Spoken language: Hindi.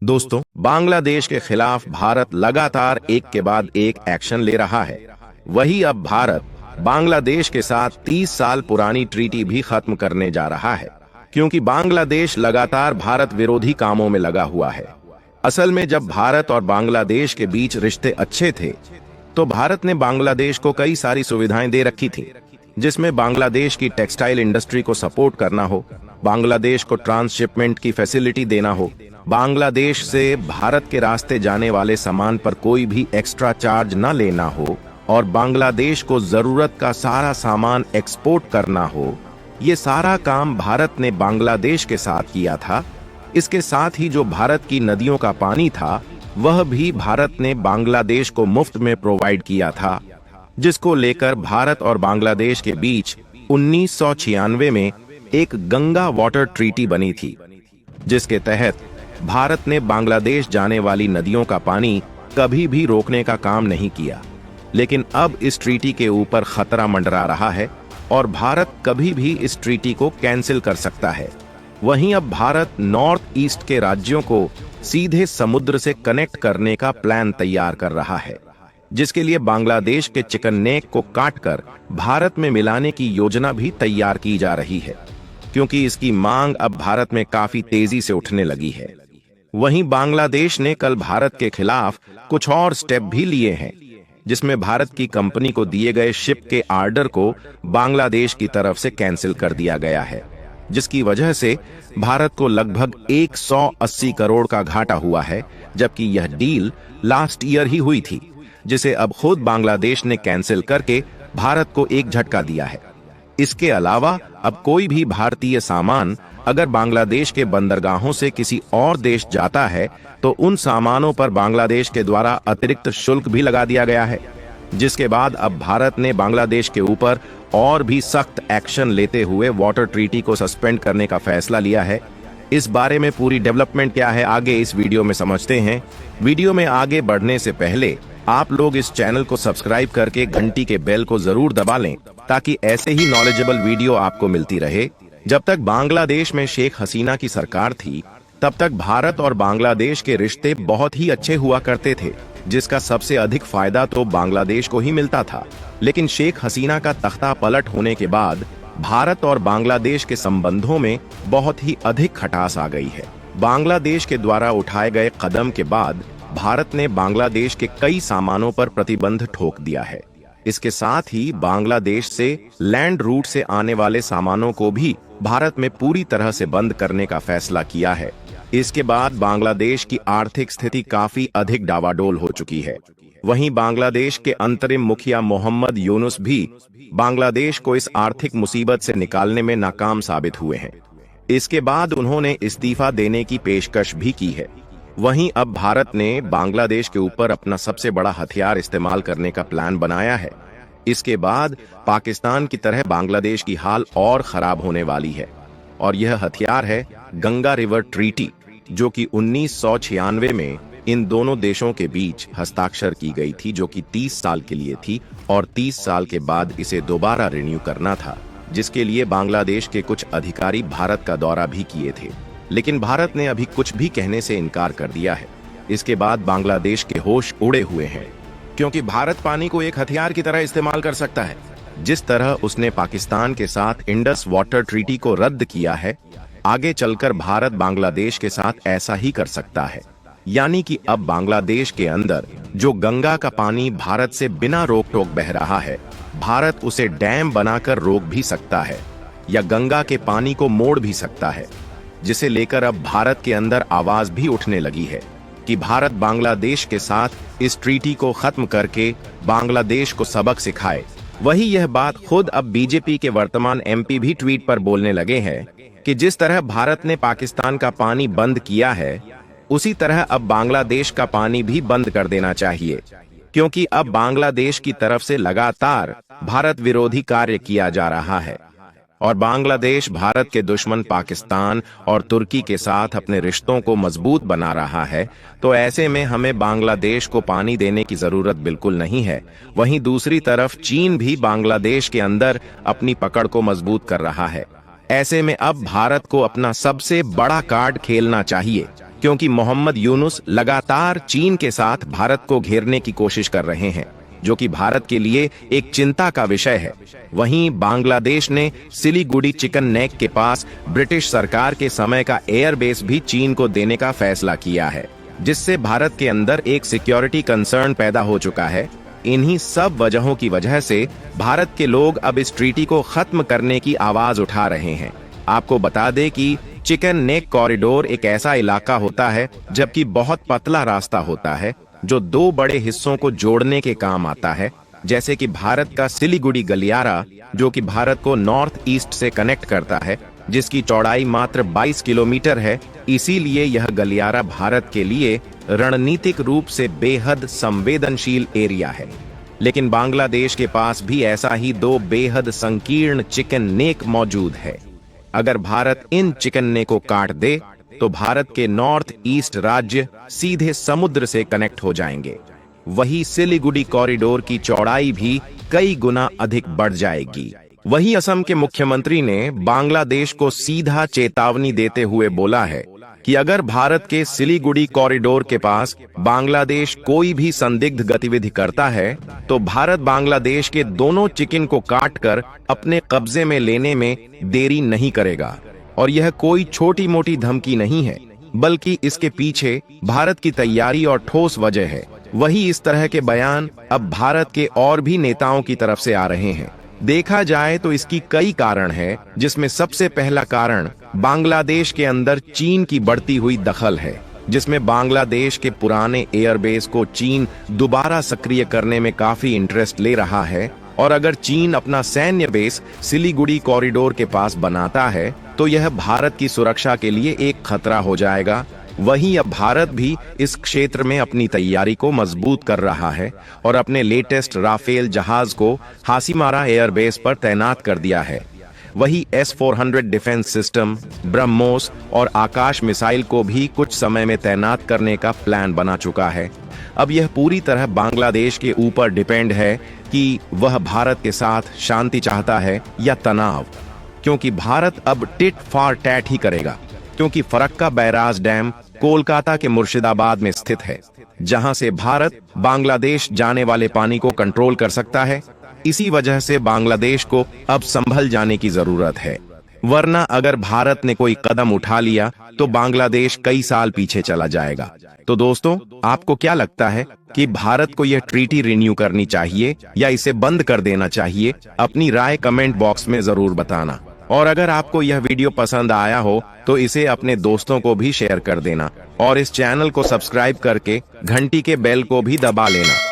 दोस्तों, बांग्लादेश के खिलाफ भारत लगातार एक के बाद एक एक्शन ले रहा है। वही अब भारत बांग्लादेश के साथ 30 साल पुरानी ट्रीटी भी खत्म करने जा रहा है, क्योंकि बांग्लादेश लगातार भारत विरोधी कामों में लगा हुआ है। असल में जब भारत और बांग्लादेश के बीच रिश्ते अच्छे थे, तो भारत ने बांग्लादेश को कई सारी सुविधाएं दे रखी थी, जिसमें बांग्लादेश की टेक्सटाइल इंडस्ट्री को सपोर्ट करना हो, बांग्लादेश को ट्रांसशिपमेंट की फैसिलिटी देना हो, बांग्लादेश से भारत के रास्ते जाने वाले सामान पर कोई भी एक्स्ट्रा चार्ज न लेना हो और बांग्लादेश को जरूरत का सारा सामान एक्सपोर्ट करना हो। ये सारा काम भारत ने बांग्लादेश के साथ किया था। इसके साथ ही जो भारत की नदियों का पानी था, वह भी भारत ने बांग्लादेश को मुफ्त में प्रोवाइड किया था, जिसको लेकर भारत और बांग्लादेश के बीच 1996 में एक गंगा वाटर ट्रीटी बनी थी, जिसके तहत भारत ने बांग्लादेश जाने वाली नदियों का पानी कभी भी रोकने का काम नहीं किया। लेकिन अब इस ट्रीटी के ऊपर खतरा मंडरा रहा है और भारत कभी भी इस ट्रीटी को कैंसिल कर सकता है। वहीं अब भारत नॉर्थ ईस्ट के राज्यों को सीधे समुद्र से कनेक्ट करने का प्लान तैयार कर रहा है, जिसके लिए बांग्लादेश के चिकन नेक को काटकर भारत में मिलाने की योजना भी तैयार की जा रही है, क्योंकि इसकी मांग अब भारत में काफी तेजी से उठने लगी है। वहीं बांग्लादेश ने कल भारत के खिलाफ कुछ और स्टेप भी लिए हैं, जिसमें भारत की कंपनी को दिए गए शिप के ऑर्डर को बांग्लादेश की तरफ से कैंसिल कर दिया गया है, जिसकी वजह से भारत को लगभग 180 करोड़ का घाटा हुआ है, जबकि यह डील लास्ट ईयर ही हुई थी, जिसे अब खुद बांग्लादेश ने कैंसिल करके भारत को एक झटका दिया है। इसके अलावा अब कोई भी भारतीय सामान अगर बांग्लादेश के बंदरगाहों से किसी और देश जाता है, तो उन सामानों पर बांग्लादेश के द्वारा अतिरिक्त शुल्क भी लगा दिया गया है, जिसके बाद अब भारत ने बांग्लादेश के ऊपर और भी सख्त एक्शन लेते हुए वाटर ट्रीटी को सस्पेंड करने का फैसला लिया है। इस बारे में पूरी डेवलपमेंट क्या है, आगे इस वीडियो में समझते हैं। वीडियो में आगे बढ़ने से पहले आप लोग इस चैनल को सब्सक्राइब करके घंटी के बेल को जरूर दबा लें, ताकि ऐसे ही नॉलेजेबल वीडियो आपको मिलती रहे। जब तक बांग्लादेश में शेख हसीना की सरकार थी, तब तक भारत और बांग्लादेश के रिश्ते बहुत ही अच्छे हुआ करते थे, जिसका सबसे अधिक फायदा तो बांग्लादेश को ही मिलता था। लेकिन शेख हसीना का तख्ता पलट होने के बाद भारत और बांग्लादेश के संबंधों में बहुत ही अधिक खटास आ गई है। बांग्लादेश के द्वारा उठाए गए कदम के बाद भारत ने बांग्लादेश के कई सामानों पर प्रतिबंध ठोक दिया है। इसके साथ ही बांग्लादेश से लैंड रूट से आने वाले सामानों को भी भारत में पूरी तरह से बंद करने का फैसला किया है। इसके बाद बांग्लादेश की आर्थिक स्थिति काफी अधिक डावाडोल हो चुकी है। वहीं बांग्लादेश के अंतरिम मुखिया मोहम्मद यूनुस भी बांग्लादेश को इस आर्थिक मुसीबत से निकालने में नाकाम साबित हुए हैं। इसके बाद उन्होंने इस्तीफा देने की पेशकश भी की है। वहीं अब भारत ने बांग्लादेश के ऊपर अपना सबसे बड़ा हथियार इस्तेमाल करने का प्लान बनाया है। इसके बाद पाकिस्तान की तरह बांग्लादेश की हाल और खराब होने वाली है, और यह हथियार है गंगा रिवर ट्रीटी, जो कि 1996 में इन दोनों देशों के बीच हस्ताक्षर की गई थी, जो कि 30 साल के लिए थी और 30 साल के बाद इसे दोबारा रिन्यू करना था, जिसके लिए बांग्लादेश के कुछ अधिकारी भारत का दौरा भी किए थे। लेकिन भारत ने अभी कुछ भी कहने से इनकार कर दिया है। इसके बाद बांग्लादेश के होश उड़े हुए हैं, क्योंकि भारत पानी को एक हथियार की तरह इस्तेमाल कर सकता है। जिस तरह उसने पाकिस्तान के साथ इंडस वाटर ट्रीटी को रद्द किया है, आगे चलकर भारत बांग्लादेश के साथ ऐसा ही कर सकता है। यानी कि अब बांग्लादेश के अंदर जो गंगा का पानी भारत से बिना रोक टोक बह रहा है, भारत उसे डैम बनाकर रोक भी सकता है या गंगा के पानी को मोड़ भी सकता है, जिसे लेकर अब भारत के अंदर आवाज भी उठने लगी है कि भारत बांग्लादेश के साथ इस ट्रीटी को खत्म करके बांग्लादेश को सबक सिखाए। वही यह बात खुद अब बीजेपी के वर्तमान एमपी भी ट्वीट पर बोलने लगे हैं कि जिस तरह भारत ने पाकिस्तान का पानी बंद किया है, उसी तरह अब बांग्लादेश का पानी भी बंद कर देना चाहिए, क्योंकि अब बांग्लादेश की तरफ से लगातार भारत विरोधी कार्य किया जा रहा है और बांग्लादेश भारत के दुश्मन पाकिस्तान और तुर्की के साथ अपने रिश्तों को मजबूत बना रहा है। तो ऐसे में हमें बांग्लादेश को पानी देने की जरूरत बिल्कुल नहीं है। वहीं दूसरी तरफ चीन भी बांग्लादेश के अंदर अपनी पकड़ को मजबूत कर रहा है। ऐसे में अब भारत को अपना सबसे बड़ा कार्ड खेलना चाहिए। क्योंकि मोहम्मद यूनुस लगातार चीन के साथ भारत को घेरने की कोशिश कर रहे हैं, जो कि भारत के लिए एक चिंता का विषय है। वहीं बांग्लादेश ने सिलीगुड़ी चिकन नेक के पास ब्रिटिश सरकार के समय का एयरबेस भी चीन को देने का फैसला किया है, जिससे भारत के अंदर एक सिक्योरिटी कंसर्न पैदा हो चुका है। इन्हीं सब वजहों की वजह से भारत के लोग अब इस ट्रीटी को खत्म करने की आवाज उठा रहे हैं। आपको बता दें कि चिकन नेक कॉरिडोर एक ऐसा इलाका होता है जबकि बहुत पतला रास्ता होता है जो दो बड़े हिस्सों को जोड़ने के काम आता है, जैसे कि भारत का सिलीगुड़ी गलियारा जो कि भारत को नॉर्थ ईस्ट से कनेक्ट करता है, जिसकी चौड़ाई मात्र 22 किलोमीटर है। इसीलिए यह गलियारा भारत के लिए रणनीतिक रूप से बेहद संवेदनशील एरिया है। लेकिन बांग्लादेश के पास भी ऐसा ही दो बेहद संकीर्ण चिकन नेक मौजूद है। अगर भारत इन चिकन नेक को काट दे तो भारत के नॉर्थ ईस्ट राज्य सीधे समुद्र से कनेक्ट हो जाएंगे। वही सिलीगुड़ी कॉरिडोर की चौड़ाई भी कई गुना अधिक बढ़ जाएगी। वही असम के मुख्यमंत्री ने बांग्लादेश को सीधा चेतावनी देते हुए बोला है कि अगर भारत के सिलीगुड़ी कॉरिडोर के पास बांग्लादेश कोई भी संदिग्ध गतिविधि करता है तो भारत बांग्लादेश के दोनों चिकन को काटकर अपने कब्जे में लेने में देरी नहीं करेगा। और यह कोई छोटी मोटी धमकी नहीं है, बल्कि इसके पीछे भारत की तैयारी और ठोस वजह है। वही इस तरह के बयान अब भारत के और भी नेताओं की तरफ से आ रहे हैं। देखा जाए तो इसकी कई कारण है, जिसमें सबसे पहला कारण बांग्लादेश के अंदर चीन की बढ़ती हुई दखल है, जिसमें बांग्लादेश के पुराने एयरबेस को चीन दोबारा सक्रिय करने में काफी इंटरेस्ट ले रहा है। और अगर चीन अपना सैन्य बेस सिलीगुड़ी कॉरिडोर के पास बनाता है तो यह भारत की सुरक्षा के लिए एक खतरा हो जाएगा। वहीं अब भारत भी इस क्षेत्र में अपनी तैयारी को मजबूत कर रहा है और अपने लेटेस्ट राफेल जहाज को हासीमारा एयरबेस पर तैनात कर दिया है। वही S-400 डिफेंस सिस्टम, ब्रह्मोस और आकाश मिसाइल को भी कुछ समय में तैनात करने का प्लान बना चुका है। अब यह पूरी तरह बांग्लादेश के ऊपर डिपेंड है कि वह भारत के साथ शांति चाहता है या तनाव, क्योंकि भारत अब टिट फॉर टैट ही करेगा, क्योंकि फरक्का बैराज डैम कोलकाता के मुर्शिदाबाद में स्थित है, जहां से भारत बांग्लादेश जाने वाले पानी को कंट्रोल कर सकता है। इसी वजह से बांग्लादेश को अब संभल जाने की जरूरत है, वरना अगर भारत ने कोई कदम उठा लिया तो बांग्लादेश कई साल पीछे चला जाएगा। तो दोस्तों, आपको क्या लगता है कि भारत को यह ट्रीटी रिन्यू करनी चाहिए या इसे बंद कर देना चाहिए? अपनी राय कमेंट बॉक्स में जरूर बताना। और अगर आपको यह वीडियो पसंद आया हो तो इसे अपने दोस्तों को भी शेयर कर देना और इस चैनल को सब्सक्राइब करके घंटी के बेल को भी दबा लेना।